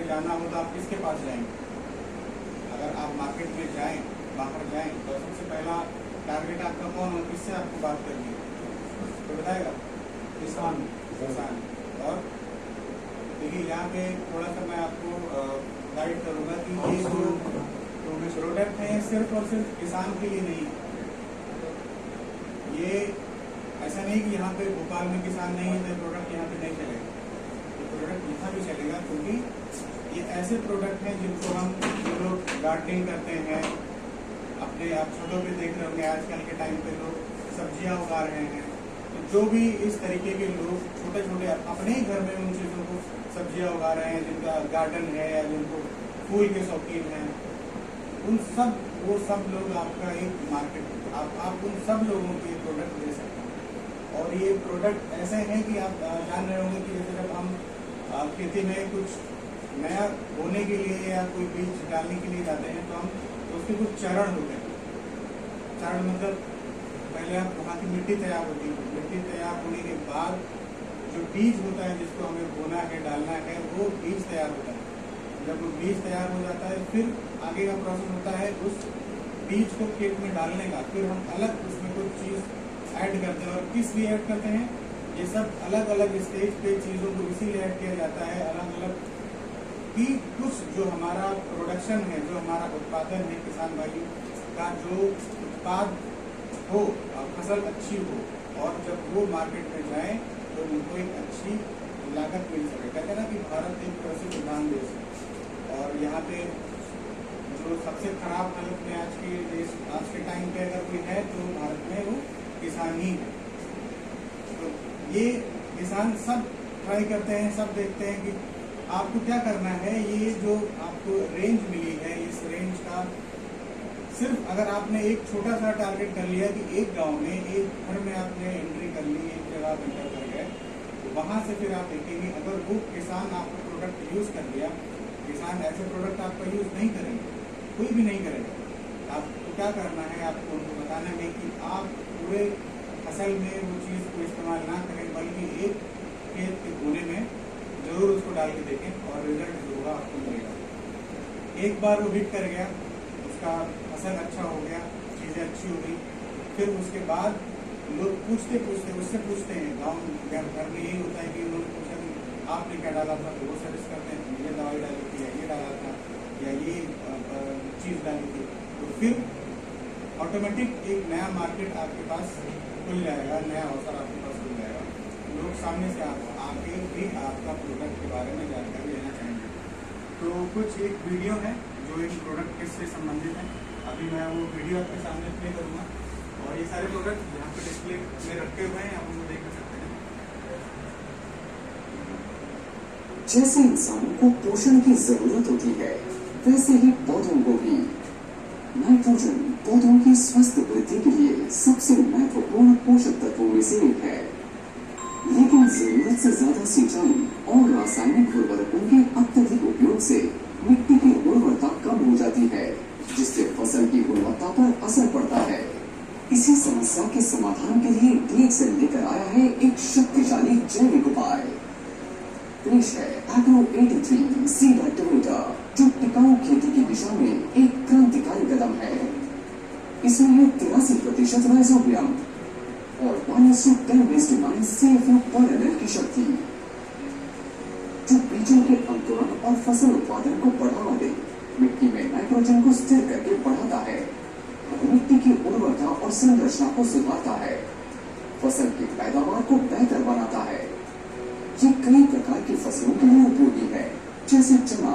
पे जाना हो तो आप किसके पास जाएंगे? अगर आप मार्केट में जाएं, बाहर जाएं, तो सबसे पहला टारगेट आपका कौन हो, किससे आपको बात करनी है तो बताएगा? किसान। और देखिए यहाँ पे थोड़ा सा मैं आपको गाइड करूँगा कि ये जो प्रोडक्ट है सिर्फ और सिर्फ किसान के लिए नहीं है। ये ऐसा नहीं कि यहाँ पे भोपाल में किसान नहीं है तो प्रोडक्ट यहाँ पे नहीं चलेगा, ये प्रोडक्ट यहाँ भी चलेगा, क्योंकि ये ऐसे प्रोडक्ट हैं जिनको हम जो लोग गार्डनिंग करते हैं, अपने आप छतों पे देख रहे होंगे आजकल के टाइम पे लोग सब्जियाँ उगा रहे हैं, तो जो भी इस तरीके के लोग छोटे छोटे अपने ही घर में उन चीज़ों को सब्जियाँ उगा रहे हैं, जिनका गार्डन है या जिनको फूल के शौकीन हैं, वो सब लोग आपका एक मार्केट, आप उन सब लोगों को ये प्रोडक्ट दे सकते हैं। और ये प्रोडक्ट ऐसे हैं कि आप जान रहे होंगे कि जैसे जब हम खेती में कुछ नया बोने के लिए या कोई बीज डालने के लिए जाते हैं तो हम तो उसके कुछ चरण होते हैं। चरण मतलब पहले आप वहाँ की मिट्टी तैयार होती है, मिट्टी तैयार होने के बाद जो बीज होता है जिसको हमें बोना है, डालना है, वो बीज तैयार होता है। जब वो बीज तैयार हो जाता है फिर आगे का प्रोसेस होता है उस बीज को खेत में डालने का, फिर हम अलग उसमें कुछ चीज़ ऐड करते हैं। और किस लिए ऐड करते हैं? ये सब अलग अलग स्टेज पे चीज़ों को इसीलिए ऐड किया जाता है अलग अलग, कि कुछ जो हमारा प्रोडक्शन है, जो हमारा उत्पादन है किसान भाई का, जो उत्पाद हो, फसल अच्छी हो, और जब वो मार्केट में जाए तो उनको एक अच्छी लागत मिल सके। कहते हैं ना कि भारत एक कृषि प्रधान देश है, और यहाँ पे जो सबसे खराब हालत में आज के टाइम पे अगर कोई है तो भारत में वो किसान ही है। तो ये किसान सब ट्राई करते हैं, सब देखते हैं कि आपको क्या करना है। ये जो आपको रेंज मिली है, इस रेंज का सिर्फ अगर आपने एक छोटा सा टारगेट कर लिया कि एक गांव में, एक घर में आपने एंट्री कर ली, एक जगह आप एंटर कर गए, तो वहाँ से फिर आप देखेंगे अगर वो किसान आपका प्रोडक्ट यूज़ कर लिया, किसान ऐसे प्रोडक्ट आपका यूज़ नहीं करेंगे, कोई भी नहीं करेगा। आपको क्या करना है, आपको उनको बताना है कि आप पूरे फसल में वो चीज़ को इस्तेमाल ना करें, बल्कि एक खेत के कोने में जरूर उसको डाल के देखें और रिजल्ट जो होगा आपको मिलेगा। एक बार वो हिट कर गया, उसका फसल अच्छा हो गया, चीज़ें अच्छी हो गई, फिर उसके बाद लोग पूछते पूछते हैं, गाँव घर में यही होता है कि लोग पूछते हैं आपने क्या डाला था, तो वो सर्विस करते हैं ये दवाई डाली थी, या ये डाला था, या ये चीज़ डाली थी, तो फिर ऑटोमेटिक एक नया मार्केट आपके पास खुल जाएगा, नया अवसर आपके पास खुल जाएगा। लोग सामने से आके भी आपका प्रोडक्ट के बारे में जानकारी लेना चाहेंगे। तो कुछ एक वीडियो है जो एक प्रोडक्ट से संबंधित है, अभी मैं वो वीडियो आपके सामने प्ले करूँगा, और ये सारे प्रोडक्ट यहाँ पे डिस्प्ले में रखे हुए हैं, आप उनको देख सकते हैं। जैसे इंसानों को पोषण की जरूरत होती है, वैसे ही पौधों को भी। नाइट्रोजन पौधों की स्वस्थ वृद्धि के लिए सबसे महत्वपूर्ण पोषक तत्वों में से एक है, लेकिन जरूरत से ज्यादा सिंचाई और रासायनिक उर्वरकों के अत्यधिक उपयोग से मिट्टी की उर्वरता कम हो जाती है, जिससे फसल की गुणवत्ता पर असर पड़ता है। इसी समस्या के समाधान के लिए DXL लेकर आया है एक शक्तिशाली जैविक उपाय। पेश है एग्रो 83 सीड एक्टिवेटर, जो टिकाऊ खेती की दिशा में एक क्रांतिकारी कदम है। इसमें है 83% राइजोबियम और 1:10⁹ CFU पर ml की शक्ति, जो बीजों के अंकुरण और फसल उत्पादन को बढ़ावा दे, मिट्टी में नाइट्रोजन को स्थिर करके बढ़ाता है, मिट्टी की उर्वरता और संरचना को सुधारता है, फसल की पैदावार को बेहतर बनाता है। ये कई प्रकार की फसलों के लिए उपयोगी है, जैसे चना,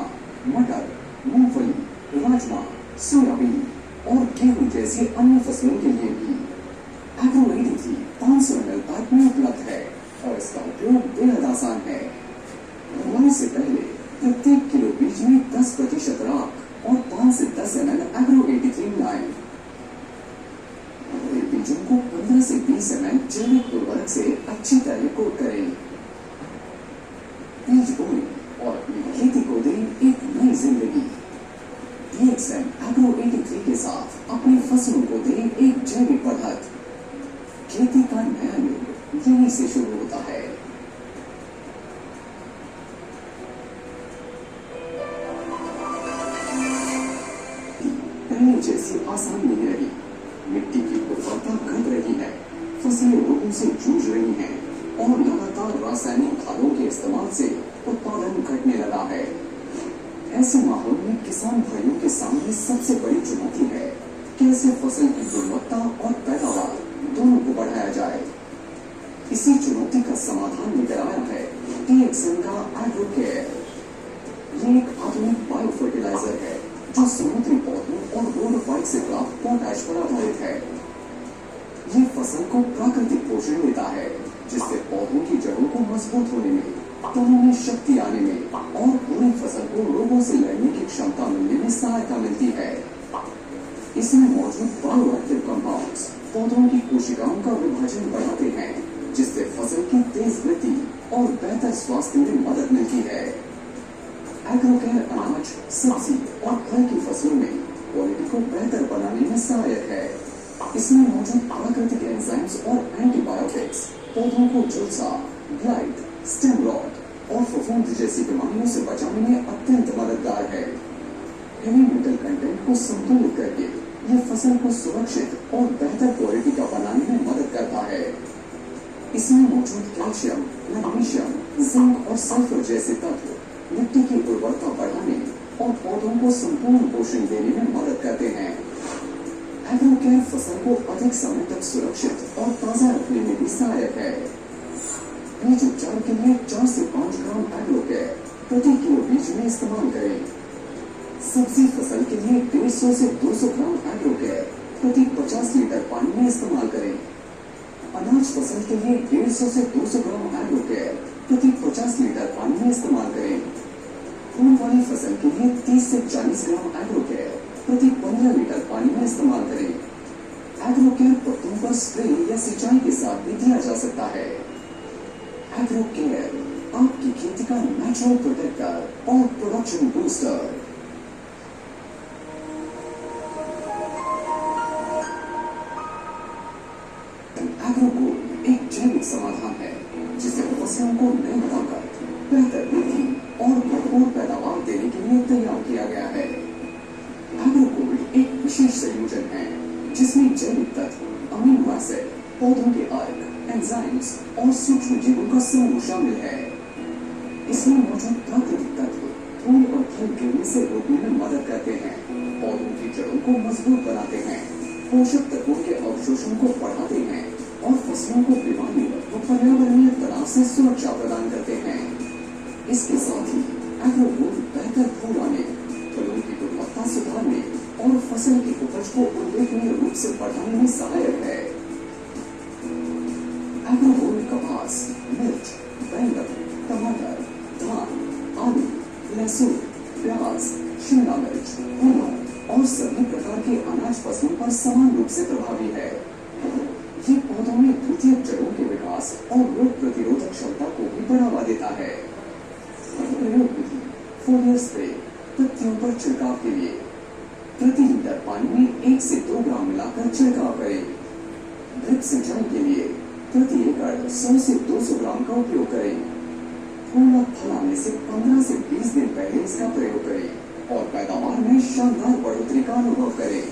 मटर, मूंगफली, राजमा, सोयाबीन और गेहूं जैसी अन्य फसलों के लिए भी। एग्रो 83 500 ml पैक में उपलब्ध है और इसका उपयोग बेहद आसान है। बुआई से पहले प्रत्येक किलो बीज में 10% राख और 5 से 10 ml एग्रो 83 मिलाएं। बीजों को 15 से 20 ml जैविक उर्वरक से अच्छी तरह कोट करें। बीज बोएं और अपनी खेती को दें एक नई जिंदगी। DXL एग्रो 83 के साथ अपनी फसलों को दें एक जैविक पद्धति। खेती का नया युग यहीं से शुरू होता है। आसान नहीं रही। मिट्टी की उर्वरता घट रही है, फसलें रोगों से जूझ रही हैं और लगातार रासायनिक खादों के इस्तेमाल से उत्पादन घटने लगा है। ऐसे माहौल में किसान भाइयों के सामने सबसे बड़ी चुनौती है कैसे फसल की गुणवत्ता और पैदावार दोनों को बढ़ाया जाए। इसी चुनौती का समाधान लेकर आया है टीएक्सएन का एग्रोकेयर। ये एक आधुनिक बायो फर्टिलाइजर है जो समुद्री पौधों और रोड फाइट से प्राप्त पोटैश पर आधारित है। ये फसल को प्राकृतिक पोषण देता है जिससे पौधों की जड़ों को मजबूत होने में, तनों में शक्ति आने में और पूरी फसल को रोगों से लड़ने की क्षमता मिलने में सहायता मिलती है। इसमें मौजूद बायोएक्टिव कंपाउंड्स पौधों की कोशिकाओं का विभाजन बढ़ाते हैं जिससे फसल की तेज वृद्धि और बेहतर स्वास्थ्य में मदद मिलती है। एग्रोकेयर अनाज, सब्जी और फल की फसलों में क्वालिटी को बेहतर बनाने में सहायक है। इसमें मौजूद प्राकृतिक एंजाइम्स और एंटीबायोटिक्स पौधों को झुलसा, ब्लाइट, स्टेम रॉट और फफूंद जैसी बीमारियों से बचाने में अत्यंत मददगार है। हेवी मेटल कंटेंट को संतुलित करके यह फसल को सुरक्षित और बेहतर क्वालिटी का बनाने में मदद करता है। इसमें मौजूद कैल्शियम, मैग्नीशियम, जिंक और सल्फर जैसे तत्व मिट्टी की उर्वरता बढ़ाने और पौधों को संपूर्ण पोषण देने में मदद करते हैं। एग्रोकेयर फसल को अधिक समय तक सुरक्षित और ताजा रखने में भी सहायक है। बीज उपचार के लिए 4 से 5 ग्राम एग्रोकेयर प्रति किलो बीज में इस्तेमाल करें। सब्जी फसल के लिए 150 से 200 ग्राम एग्रोकेयर प्रति 50 लीटर पानी में इस्तेमाल करें। अनाज फसल के लिए 150 से 200 ग्राम एग्रोकेयर प्रति 50 लीटर पानी में इस्तेमाल करें। फूल वाली फसल के लिए 30 से 40 ग्राम एग्रोकेयर प्रति 15 लीटर पानी में इस्तेमाल करें। एग्रोकेयर पत्तों पर स्प्रे या सिंचाई के साथ भी दिया जा सकता है। एग्रोकेयर आपकी खेती का नेचुरल प्रोटेक्टर और प्रोडक्शन बूस्टर। एग्रोगोल्ड एक जैविक समाधान है जिसे फसलों को नए बनाकर बेहतर वृद्धि और भरपूर पैदावार देने के लिए तैयार किया गया है। एग्रोगोल्ड एक विशेष संयोजन है जिसमें जैविक तत्व, अमीनो एसिड, पौधों के अर्क, एंजाइम्स और सूक्ष्म जीवों का समूह शामिल है। इसमें मौजूद प्राकृतिक तत्व फूल और फल गिरने से रोकने में मदद करते हैं, पौधों की जड़ों को मजबूत बनाते हैं, पोषक तत्वों के अवशोषण को बढ़ाते हैं और फसलों को बीमारी व पर्यावरणीय तनाव से सुरक्षा प्रदान करते हैं। इसके साथ ही एग्रोगोल्ड बेहतर फूल आने, फलों की गुणवत्ता सुधारने और फसल की उपज को उल्लेखनीय रूप से बढ़ाने में सहायक है। एग्रोगोल्ड कपास, मिर्च, बैंगन, टमाटर, धान, आलू, लहसुन, प्याज, शिमला मिर्च, मूंग और सभी प्रकार के अनाज फसलों पर समान रूप से प्रभावी है। ये पौधों में द्वितीयक जड़ों के विकास और रोग प्रतिरोधक क्षमता को भी बढ़ावा देता है। प्रयोग विधि: फोलियर स्प्रे पत्तियों पर छिड़काव के लिए प्रति लीटर पानी में 1 से 2 ग्राम मिलाकर छिड़काव करें। ड्रिप सिंचाई के लिए प्रति एकड़ 100 से 200 ग्राम का उपयोग करें। फूल और फल आने से 15 से 20 दिन पहले इसका प्रयोग करें और पैदावार में शानदार बढ़ोतरी का अनुभव करें।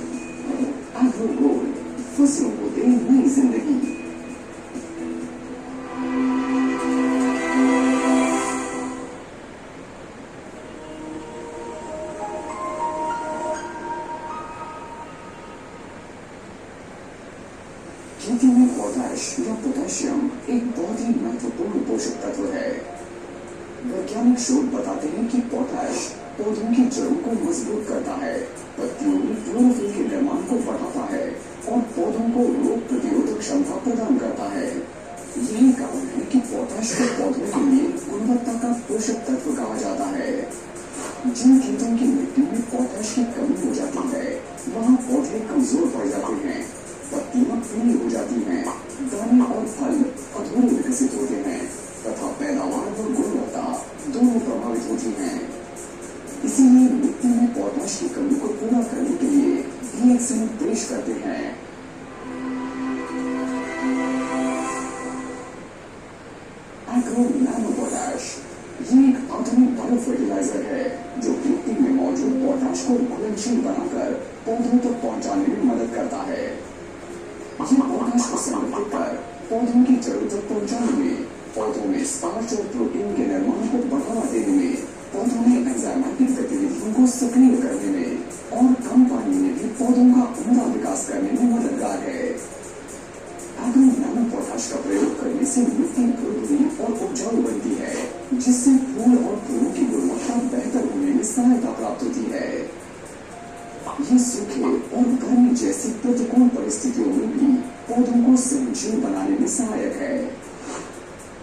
एग्रोगोल्ड फसलों को दे नई जिंदगी। खेती में पोटैश या पोटेशियम एक बहुत ही महत्वपूर्ण पोषक तत्व है। वैज्ञानिक शोध बताते हैं कि पोटैश पौधों की जड़ों को मजबूत करता है, पत्तियों में क्लोरोफिल के निर्माण को बढ़ाता है और पौधों को रोग प्रतिरोधक क्षमता प्रदान करता है। यही कारण है कि पोटैश को पौधों के लिए गुणवत्ता का पोषक तत्व कहा जाता है। जिन खेतों की मिट्टी में पोटैश की कमी हो जाती है वहाँ पौधे कमजोर पड़ जाते हैं, पत्तियां पीली हो जाती हैं, दाने और फल अधूरे विकसित होते हैं तथा पैदावार व गुणवत्ता दोनों प्रभावित होती हैं। इसीलिए मिट्टी में पोटैश की कमी को पूरा करने के लिए टीएक्सएन पेश करते हैं। एग्रो नैनो पोटैश ये एक आधुनिक बायो फर्टिलाइजर है जो मिट्टी में मौजूद पोटाश को घुलनशील बनाकर पौधों तक पहुंचाने में मदद करता है। ये पोटाश को संगठित कर पौधों की जड़ों तक पहुंचाने में, पौधों में स्टार्च और प्रोटीन के निर्माण को बढ़ावा देने में, पौधों में एंजाइमेटिक गतिविधियों को सक्रिय करने में और कम पानी में भी पौधों का उम्दा विकास करने में मददगार है। एग्रो नैनो पोटाश का प्रयोग करने से मिट्टी खुरदरी और उपजाऊ बनती है, जिससे फूल और फूलों की गुणवत्ता बेहतर होने में सहायता प्राप्त होती है। ये सूखे और गर्मी जैसी प्रतिकूल परिस्थितियों में भी पौधों को सहनशील बनाने में सहायक है।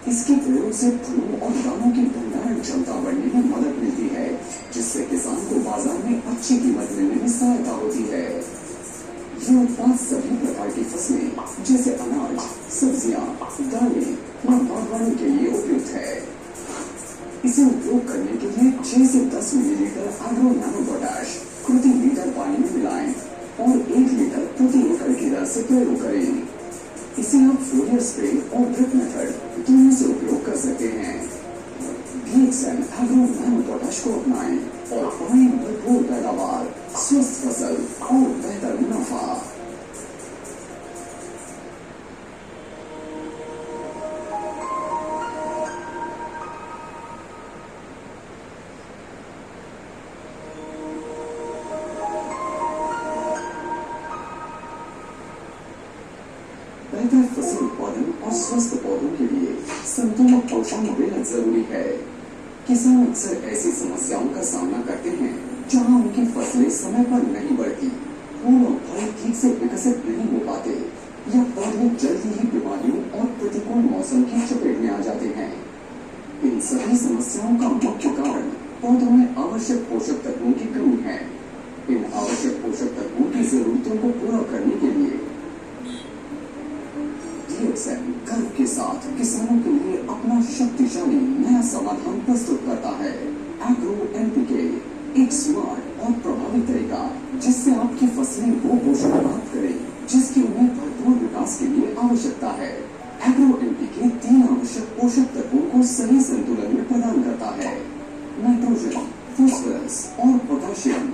इसके प्रयोग से फलों और दानों की भंडारण क्षमता बढ़ने में मदद मिलती है, जिससे किसान को बाजार में अच्छी कीमत मिलने में सहायता होती है। ये उत्पाद सभी प्रकार की फसलें जैसे अनाज, सब्जियां, दालें और बागवानी के लिए उपयुक्त है। इसे उपयोग करने के लिए 6 से 10 मिलीलीटर एग्रो नैनो पोटाश प्रति लीटर पानी में मिलाएं और 1 लीटर प्रति एकड़ की दर से प्रयोग करें। इसे आप फोलियर स्प्रे और ड्रिप मेथड दोनों से उपयोग कर सकते हैं। BXN एग्रो नैनो पोटाश को अपनाएं और पाएं भरपूर पैदावार, स्वस्थ फसल और बेहतर मुनाफा। बेहतर फसल उत्पादन और स्वस्थ पौधों के लिए संतुलित पोषण बेहद जरूरी है। किसान अक्सर ऐसी समस्याओं का सामना करते हैं जहां उनकी फसलें समय पर नहीं बढ़ती, फूल और फल ठीक से विकसित नहीं हो पाते या पौधे जल्दी ही बीमारियों और प्रतिकूल मौसम की चपेट में आ जाते हैं। इन सभी समस्याओं का मुख्य कारण पौधों में आवश्यक पोषक तत्वों की कमी है। इन आवश्यक पोषक तत्वों की जरूरतों को पूरा करने के लिए BXN गर्व के साथ किसानों के लिए अपना शक्तिशाली नया समाधान प्रस्तुत करता है। एग्रो NPK, एक स्मार्ट और प्रभावी तरीका जिससे आपकी फसलें वो पोषण प्राप्त करें जिसकी उन्हें भरपूर विकास के लिए आवश्यकता है। एग्रो NPK 3 आवश्यक पोषक तत्वों को सही संतुलन में प्रदान करता है: नाइट्रोजन, फास्फोरस और पोटेशियम।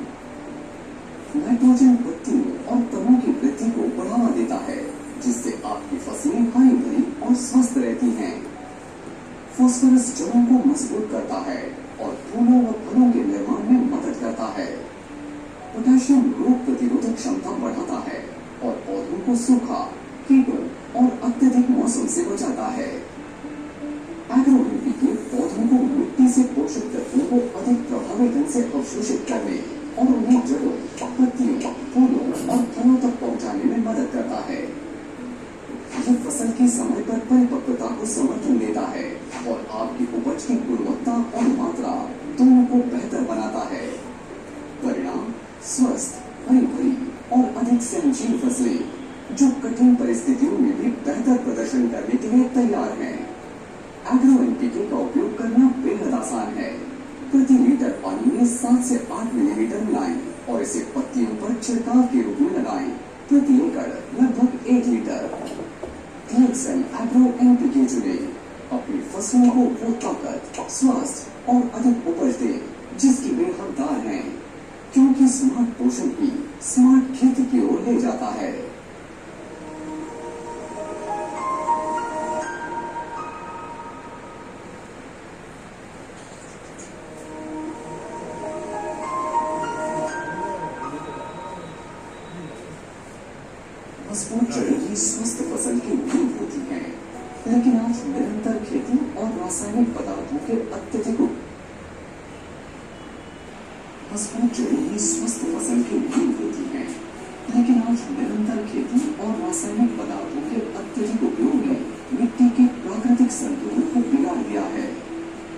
नाइट्रोजन पत्तियों और तनों की वृद्धि को बढ़ावा देता है, जिससे आपकी फसलें हरी भरी और स्वस्थ रहती हैं। फास्फोरस जड़ों को मजबूत करता है और फूलों व फलों के निर्माण में मदद करता है। पोटेशियम रोग प्रतिरोधक क्षमता बढ़ाता है और पौधों को सूखा, कीटों और अत्यधिक मौसम से बचाता है। एग्रो NPK पौधों को मिट्टी से पोषक तत्वों को अधिक प्रभावी ढंग से अवशोषित करने और उन्हें जड़ों, पत्तियों, फूलों और फलों तक पहुंचाने में मदद करता है। ये फसल की समय पर परिपक्वता को समर्थन देता है और आपकी उपज की गुणवत्ता और मात्रा दोनों को बेहतर बनाता है। परिणाम: स्वस्थ, हरी भरी और अधिक सहनशील फसलें जो कठिन परिस्थितियों में भी बेहतर प्रदर्शन करने के लिए तैयार हैं। एग्रो NPK का उपयोग करना बेहद आसान है। प्रति लीटर पानी में 7 से 8 मिलीलीटर मिलाएं और इसे पत्तियों पर छिड़काव के रूप में लगाएं। प्रति एकड़ लगभग 1 लीटर। BXN एग्रो NPK चुने। अपनी फसलों को वो ताकत, स्वास्थ्य और अधिक उपज दे जिसकी वे हकदार हैं, क्योंकि स्मार्ट पोषण ही स्मार्ट खेती की ओर ले जाता है। मजबूत जड़ें ही स्वस्थ फसल की नींव होती हैं, लेकिन आज निरंतर खेती और रासायनिक पदार्थों के अत्यधिक मजबूत जड़ें ही स्वस्थ फसल की नींव होती हैं, लेकिन आज निरंतर खेती और रासायनिक पदार्थों के अत्यधिक उपयोग ने मिट्टी के प्राकृतिक संतुलन को बिगाड़ दिया है।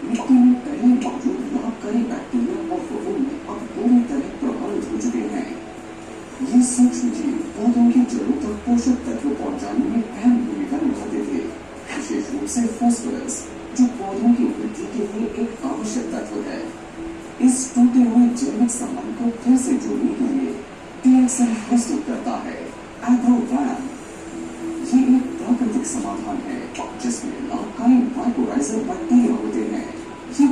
मिट्टी में पहले मौजूद लाभकारी बैक्टीरिया और फफूंद अब पूरी तरह प्रभावित हो चुके हैं। ये सूक्ष्म जीव पौधों की जड़ों तक पोषक तत्व पहुंचाने में अहम भूमिका निभाते थे, विशेष रूप से फास्फोरस, जो पौधों की वृद्धि के लिए एक आवश्यक तत्व है। इस टूटे हुए जैविक संबंध को फिर से जोड़ने के लिए BXN प्रस्तुत करता है एग्रोवैन। ये एक प्राकृतिक समाधान है जिसमें लाभकारी माइक्रोराइजल बैक्टीरिया होते हैं। ये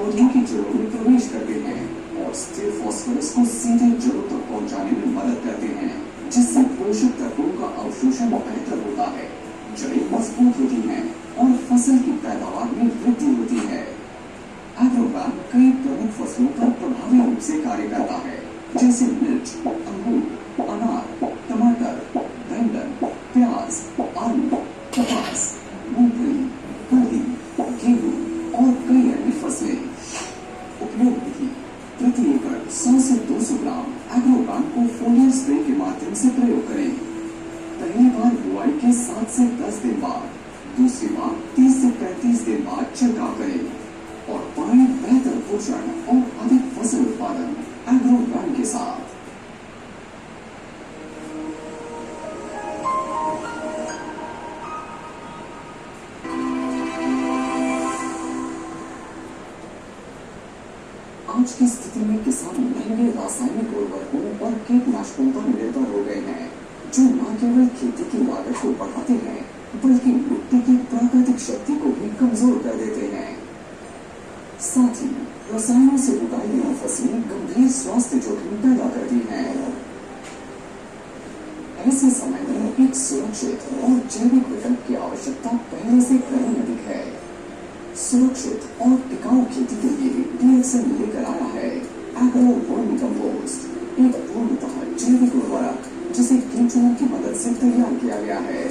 पौधों की जड़ों में प्रवेश करते हैं और स्थिर फास्फोरस को सीधे जड़ों तक पहुंचाने में मदद करते हैं, जिससे पोषक तत्वों का अवशोषण बेहतर होता है, जड़ें मजबूत होती हैं और फसल की पैदावार में वृद्धि होती है। एग्रोवैन कई प्रमुख फसलों पर प्रभावी रूप से कार्य करता है, जैसे मिर्च, अंगूर, अनार, टमाटर, बैंगन, प्याज, आलू, कपास, मूंगफली, फली, गेहूं और कई अन्य फसलें। उपयोग विधि: प्रति एकड़ 100 से 200 ग्राम एग्रोवैन को फोलियर स्प्रे के माध्यम से प्रयोग करें। पहली बार बुआई के 7 से 10 दिन बाद, दूसरी बार 30 से 35 दिन बाद छिड़काव करें और पाएं बेहतर पोषण और अधिक फसल उत्पादन एग्रोवैन के साथ। आज की स्थिति में किसान महंगे रासायनिक उर्वरकों और कीटनाशकों पर निर्भर हो गए हैं, जो न केवल खेती की लागत को बढ़ाते हैं, बल्कि मिट्टी की प्राकृतिक शक्ति को भी कमजोर कर देते हैं। साथ ही रसायनों से उगाई गई फसलें गंभीर स्वास्थ्य जोखिम पैदा करती हैं। ऐसे समय में एक सुरक्षित और जैविक विकल्प की आवश्यकता पहले से कहीं अधिक है। सुरक्षित और टिकाऊ खेती के लिए DXN लेकर आया है एग्रो वर्मी कंपोस्ट, एक पूर्णतः जैविक उर्वरक जिसे केंचुओं की मदद से तैयार किया गया है।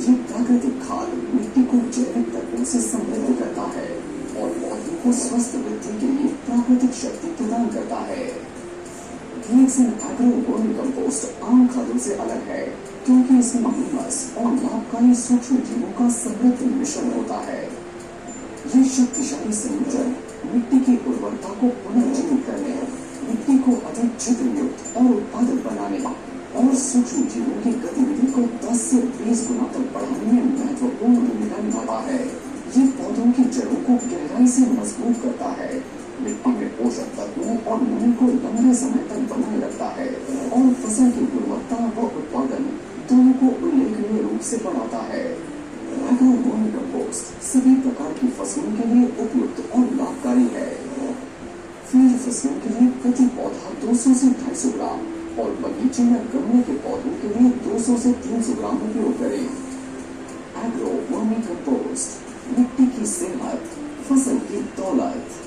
ये प्राकृतिक खाद मिट्टी को जैविक तत्वों से समृद्ध करता है और पौधों को स्वस्थ वृद्धि के लिए प्राकृतिक शक्ति प्रदान करता है। DXN एग्रो वर्मी कंपोस्ट आम खादों से अलग है, क्योंकि इसमें ह्यूमस और लाभकारी सूक्ष्म जीवों का समृद्ध मिश्रण होता है। ये शक्तिशाली संयोजन मिट्टी की उर्वरता को पुनर्जीवित करने, मिट्टी को अधिक छिद्रयुक्त और उत्पादक बनाने और सूक्ष्म जीवों की गतिविधि को 10 से 20 गुना तक बढ़ाने में महत्वपूर्ण भूमिका निभाता है। ये पौधों की जड़ों को गहराई से मजबूत करता है, मिट्टी में पोषक तत्वों और नमी को लंबे समय तक बनाए रखता है और फसल की गुणवत्ता व उत्पादन दोनों को उल्लेखनीय रूप से बढ़ाता है। एग्रो वर्मी कंपोस्ट सभी प्रकार की फसलों के लिए उपयुक्त और लाभकारी है। फील्ड फसलों के लिए प्रति पौधा 200 से 250 ग्राम और बगीचे में गमले के पौधों के लिए 200 से 300 ग्राम उपयोग करें। एग्रो वर्मी कंपोस्ट, मिट्टी की सेहत, फसल की दौलत।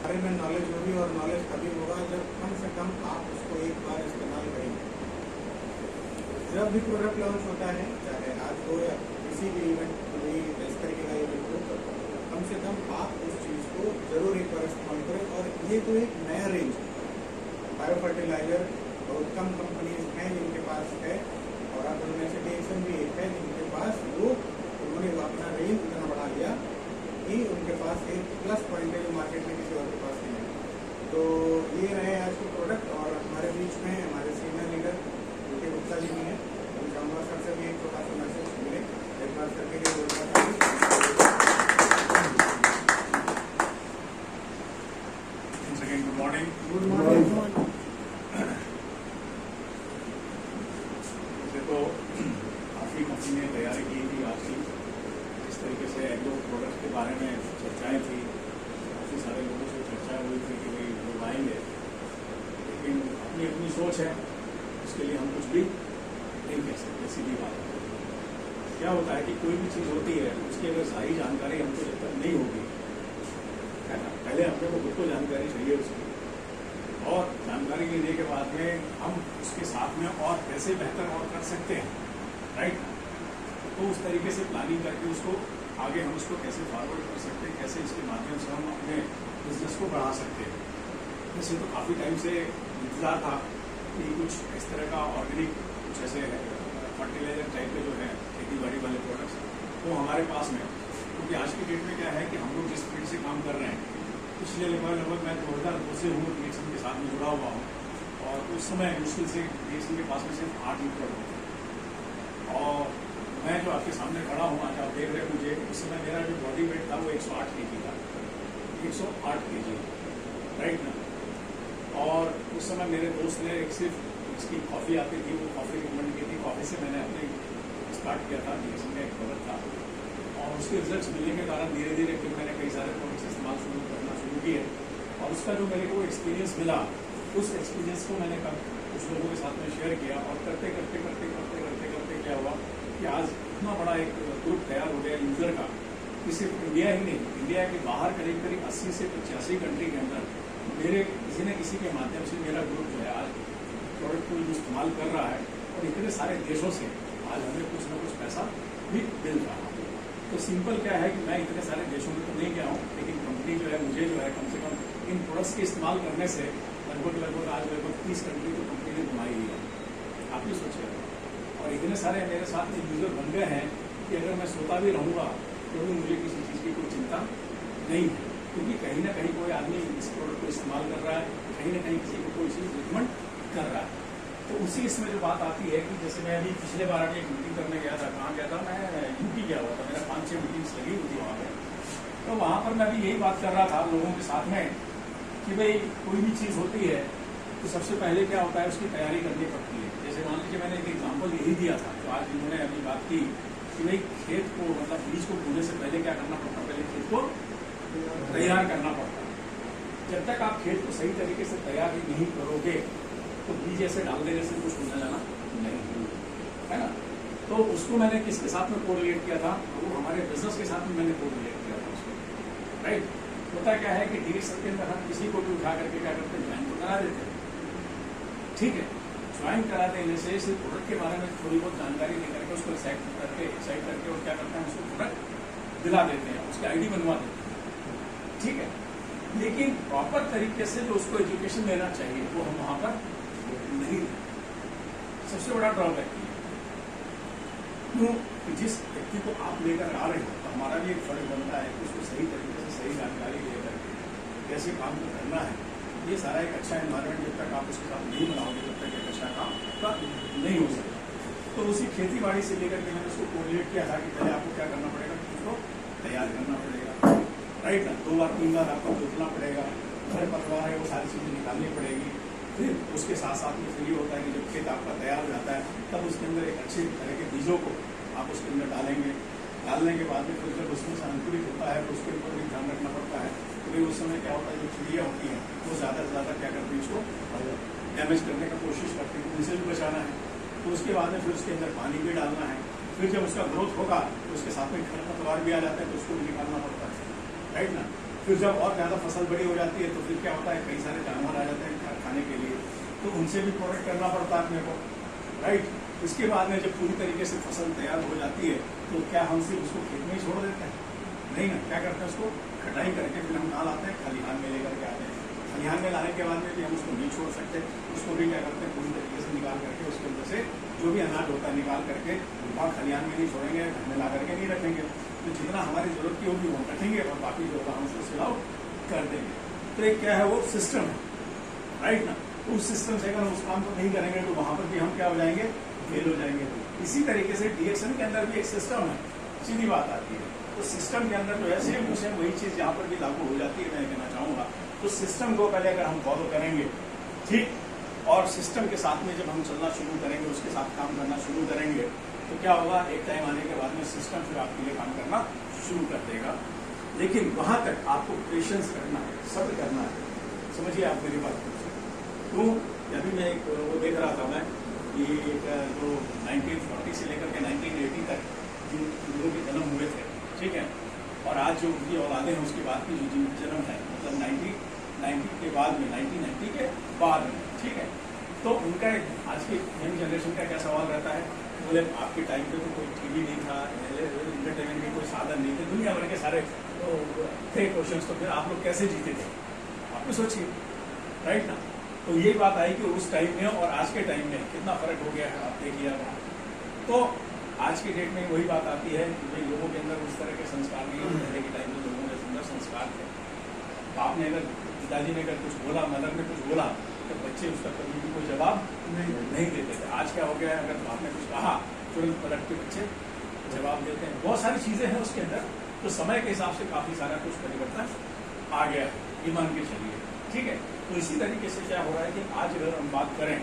बारे में नॉलेज होगी और नॉलेज तभी होगा जब कम से कम आप उसको एक बार इस्तेमाल करेंगे। जब भी प्रोडक्ट लॉन्च होता है, चाहे आज हो या किसी भी इवेंट, कोई इस तरीके का इवेंट हो, तो कम से कम आप उस चीज़ को जरूर एक बार इस्तेमाल करें। और ये तो एक नया रेंज बायो फर्टिलाइजर बहुत कम कंपनीज हैं जिनके पास है, और अब उनमें से DXN भी एक है जिनके पास उन्होंने अपना रेंज इतना बढ़ा लिया कि उनके पास एक प्लस पॉइंट है जो मार्केट में किसी और के पास नहीं है। तो ये रहे आज के प्रोडक्ट, और हमारे बीच में हमारे सीनियर लीडर जो गुप्ता जी भी हैं, हम चाहूँगा सर से भी एक छोटा सा मैसेज मिले एक बार करके लिए बोलना चाहिए। Good morning. Good morning. देखो, काफ़ी कंपनी ने तैयारी की थी आज की, इस तरीके से एग्रो प्रोडक्ट्स के बारे में चर्चाएं थी, काफ़ी सारे लोगों से चर्चाएं हुई थी कि भाई लोग आएंगे, लेकिन अपनी अपनी सोच है, उसके लिए हम कुछ भी नहीं कह सकते। सीधी बात है, क्या होता है कि कोई भी चीज़ होती है उसकी अगर सारी जानकारी हमको जब तक नहीं होगी, है ना, पहले अपने को खुद को जानकारी चाहिए उसकी, और जानकारी लेने के बाद में हम उसके साथ में और कैसे बेहतर और कर सकते हैं, राइट। तो उस तरीके से प्लानिंग करके उसको आगे हम उसको कैसे फॉरवर्ड कर सकते हैं, कैसे इसके माध्यम से हम अपने बिजनेस को बढ़ा सकते हैं। वैसे तो काफ़ी टाइम से इंतजार था कि कुछ इस तरह का ऑर्गेनिक, कुछ ऐसे फर्टिलाइजर टाइप के जो है खेती बाड़ी वाले प्रोडक्ट्स वो हमारे पास में, क्योंकि आज की डेट में क्या है कि हम लोग जिस फील्ड से काम कर रहे हैं, पिछले लगभग मैं 2002 से हूँ DXN के साथ में जुड़ा हुआ हूँ, और उस समय मुश्किल से DXN के पास में सिर्फ 8 लीटर होते, और मैं जो आपके सामने खड़ा हूँ आज, आप देख रहे हैं मुझे, उस समय मेरा जो बॉडी वेट था वो 108 kg था, 108 kg, राइट ना। उस समय मेरे दोस्त ने एक सिर्फ इसकी कॉफ़ी आती थी, वो कॉफ़ी रिकमेंड की थी। कॉफ़ी से मैंने अपने स्टार्ट किया था, DXN का एक प्रोडक्ट था, और उसके रिजल्ट्स मिलने के कारण धीरे धीरे फिर मैंने कई सारे प्रोडक्ट्स इस्तेमाल करना शुरू किए। और उसका जो मेरे को एक्सपीरियंस मिला, उस एक्सपीरियंस को मैंने कुछ लोगों के साथ में शेयर किया, और करते क्या हुआ कि आज इतना बड़ा एक ग्रुप तैयार हो गया यूज़र का कि सिर्फ इंडिया ही नहीं, इंडिया के बाहर करीब 80 से 85 कंट्री के अंदर मेरे किसी न किसी के माध्यम से मेरा ग्रुप जो है आज प्रोडक्ट को इस्तेमाल कर रहा है, और इतने सारे देशों से आज हमें कुछ ना कुछ पैसा भी मिल रहा है। तो सिंपल क्या है कि मैं इतने सारे देशों में तो नहीं गया हूँ, लेकिन कंपनी जो है मुझे जो है कम से कम इन प्रोडक्ट्स के इस्तेमाल करने से लगभग आज 30 कंट्री तो कंपनी ने घुमाई ही है। आप भी सोचिए, और इतने सारे मेरे साथ में यूज़र बन गए हैं कि अगर मैं सोता भी रहूँगा तो भी मुझे किसी चीज़ की कोई चिंता नहीं है, क्योंकि कहीं ना कहीं कोई आदमी इस प्रोडक्ट को इस्तेमाल कर रहा है, कहीं ना कहीं किसी को कोई चीज़ रिकमेंड कर रहा है। तो उसी इसमें जो बात आती है कि जैसे मैं अभी पिछले बार अभी एक मीटिंग करने गया था, कहाँ गया था मैं, यूपी गया हुआ था, मेरा 5-6 मीटिंग्स लगी हुई थी वहाँ पर। तो वहाँ पर मैं भी यही बात कर रहा था लोगों के साथ में कि भाई कोई भी चीज़ होती है तो सबसे पहले क्या होता है, उसकी तैयारी करनी पड़ती है। जैसे मान लीजिए मैंने एक एग्जाम्पल यही दिया था, तो आज इन्होंने अभी बात की कि भाई खेत को मतलब बीज को बोने से पहले क्या करना पड़ता है, पहले खेत को तैयार करना पड़ता है। जब तक आप खेत को सही तरीके से तैयार नहीं करोगे तो बीज ऐसे डाल देने से कुछ होने जाना नहीं है ना। तो उसको मैंने किसके साथ में कोरिलेट किया था, वो हमारे बिजनेस के साथ में मैंने कोरिलेट किया था उसको, राइट। होता क्या है कि DXN के अंदर हम किसी को भी उठा करके क्या करते हैं, ज्वाइन तो करा देते हैं, ठीक है। ज्वाइन करा देने से सिर्फ प्रोडक्ट के बारे में थोड़ी बहुत जानकारी लेकर के उसको एक्साइट करके और क्या करते हैं, उसको प्रोडक्ट दिला देते हैं, उसकी ID बनवा देते हैं, ठीक है। लेकिन प्रॉपर तरीके से जो उसको एजुकेशन देना चाहिए वो हम वहाँ पर नहीं देते। सबसे बड़ा ड्रॉबैक क्यों, जिस व्यक्ति को आप लेकर आ रहे हो तो हमारा भी एक फर्ज बनता है कि उसको सही तरीके से सही जानकारी लेकर कैसे काम को करना है। ये सारा एक अच्छा एनवायरनमेंट जब तक आप उसके साथ नहीं बनाओगे तब तक एक अच्छा काम का नहीं हो सकता। तो उसी खेती बाड़ी से लेकर के मैंने उसको कोऑर्डिनेट किया था कि पहले आपको क्या करना पड़ेगा, उसको तैयार करना पड़ेगा, राइट ना। 2 बार 3 बार आपको जोतना पड़ेगा, खरपतवार है वो सारी चीज़ें निकालनी पड़ेगी। फिर उसके साथ साथ में फिर ये होता है कि जब खेत आपका तैयार हो जाता है तब उसके अंदर एक अच्छे तरह के बीजों को आप उसके अंदर डालेंगे। डालने के बाद में फिर जब उसमें से अंकुरित होता है तो उसके ऊपर भी ध्यान रखना पड़ता है, क्योंकि उस समय क्या होता है, जो चिड़िया होती हैं वो ज़्यादा से ज़्यादा क्या करती है, उसको डैमेज करने का कोशिश करती है, उनसे भी बचाना है। तो उसके बाद में फिर उसके अंदर पानी भी डालना है। फिर जब उसका ग्रोथ होगा तो उसके साथ में खरपतवार भी आ जाता है तो उसको भी निकालना पड़ता है, राइट ना। फिर जब और ज़्यादा फसल बड़ी हो जाती है तो फिर क्या होता है, कई सारे जानवर आ जाते हैं खाने के लिए, तो उनसे भी प्रोटेक्ट करना पड़ता है अपने को, राइट। इसके बाद में जब पूरी तरीके से फसल तैयार हो जाती है तो क्या हम सिर्फ उसको खेत में ही छोड़ देते हैं, नहीं ना। क्या करते हैं, उसको कटाई करके फिर हम कहाँ लाते हैं, खलिहान में लेकर के आते हैं। खलिहान में लाने के बाद में भी हम उसको नहीं छोड़ सकते, उसको भी क्या करते हैं, पूरी तरीके से निकाल करके उसके अंदर से जो भी अनाज होता है निकाल करके और खलिहान में नहीं छोड़ेंगे, घर में ला करके नहीं रखेंगे। तो जितना हमारी जरूरत की होगी वो रखेंगे और बाकी जो होगा हम उसको सेल आउट कर देंगे। तो एक क्या है, वो सिस्टम है, राइट ना। उस सिस्टम से अगर हम उस काम को नहीं करेंगे तो वहाँ पर भी हम क्या हो जाएंगे, फेल हो जाएंगे। इसी तरीके से DXN के अंदर भी एक सिस्टम है, सीधी बात आती है। तो सिस्टम के अंदर जो है सेम टू सेम वही चीज़ यहाँ पर भी लागू हो जाती है, मैं कहना चाहूँगा। तो सिस्टम को पहले अगर हम फॉलो करेंगे, ठीक, और सिस्टम के साथ में जब हम चलना शुरू करेंगे, उसके साथ काम करना शुरू करेंगे, तो क्या होगा, एक टाइम आने के बाद में सिस्टम फिर आपके लिए काम करना शुरू कर देगा। लेकिन वहाँ तक आपको पेशेंस करना है, सब्र करना है। समझिए आप मेरी बात को। तो अभी मैं एक वो देख रहा था, मैं ये एक जो 1940 से लेकर के 1980 तक जिन लोगों के जन्म हुए थे, ठीक है, और आज जो उनकी औलादे हैं उसके बाद की जो जन्म है, मतलब 1990 के बाद में, 1990 के बाद में, ठीक है। तो उनका आज की यंग जनरेशन का क्या सवाल रहता है, बोले आपके टाइम पे तो कोई TV नहीं था, एंटरटेनमेंट के कोई साधन नहीं थे, दुनिया भर के सारे थे क्वेश्चंस, तो फिर आप लोग कैसे जीते थे, आप भी सोचिए, राइट ना। तो यही बात आई कि उस टाइम में और आज के टाइम में कितना फर्क हो गया है, आप देखिए। तो आज के डेट में वही बात आती है कि भाई लोगों के अंदर उस तरह के संस्कार नहीं है, पहले के टाइम में लोगों के अंदर संस्कार थे। बाप ने अगर, पिताजी ने अगर कुछ बोला, मदर ने कुछ बोला, तो बच्चे उसका कभी भी कोई जवाब नहीं देते थे। आज क्या हो गया है, अगर बाप ने कुछ कहा तुरंत पलट के बच्चे जवाब देते हैं। बहुत सारी चीज़ें हैं उसके अंदर, तो समय के हिसाब से काफ़ी सारा कुछ परिवर्तन आ गया है, ये मान के चलिए, ठीक है। तो इसी तरीके से क्या हो रहा है कि आज अगर हम बात करें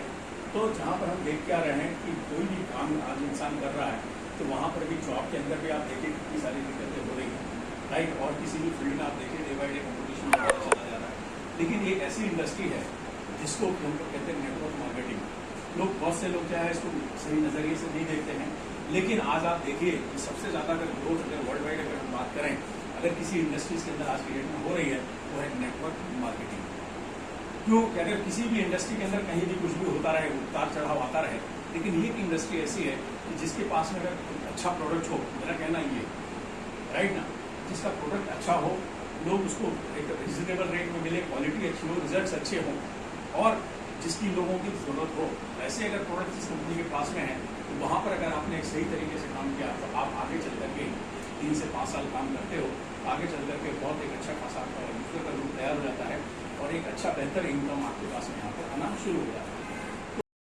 तो जहाँ पर हम देख क्या रहे हैं कि कोई भी काम आज इंसान कर रहा है तो वहाँ पर भी जॉब के अंदर भी आप देखिए कितनी सारी दिक्कतें हो रही हैं, राइट। और किसी भी फील्ड में आप देखिए डे बाई डे कॉम्पिटिशन बढ़ता चला जा रहा है। लेकिन ये ऐसी इंडस्ट्री है जिसको हम लोग कहते हैं नेटवर्क मार्केटिंग। लोग बहुत से लोग क्या है इसको सही नज़रिए से नहीं देखते हैं, लेकिन आज आप देखिए कि सबसे ज़्यादा अगर ग्रोथ अगर वर्ल्ड वाइड अगर हम बात करें अगर किसी इंडस्ट्रीज के अंदर आज की डेट में हो रही है वो है नेटवर्क मार्केटिंग। क्यों कि अगर किसी भी इंडस्ट्री के अंदर कहीं भी कुछ भी होता रहे, उतार चढ़ाव आता रहे, लेकिन ये एक इंडस्ट्री ऐसी है कि जिसके पास में अगर अच्छा प्रोडक्ट हो, मेरा कहना ये राइट ना, जिसका प्रोडक्ट अच्छा हो, लोग उसको एक रिजनेबल रेट में मिले, क्वालिटी अच्छी हो, रिजल्ट्स अच्छे हों और जिसकी लोगों की ज़रूरत हो, ऐसे अगर प्रोडक्ट जिस कंपनी के पास में है तो वहाँ पर अगर आपने एक सही तरीके से काम किया तो आप आगे चल करके 3 से 5 साल काम करते हो, आगे चल करके बहुत एक अच्छा खासा आपका दूसरे का रूप तैयार हो जाता है और एक अच्छा बेहतर इनकम आपके पास में यहाँ पर आना शुरू हो जाता है।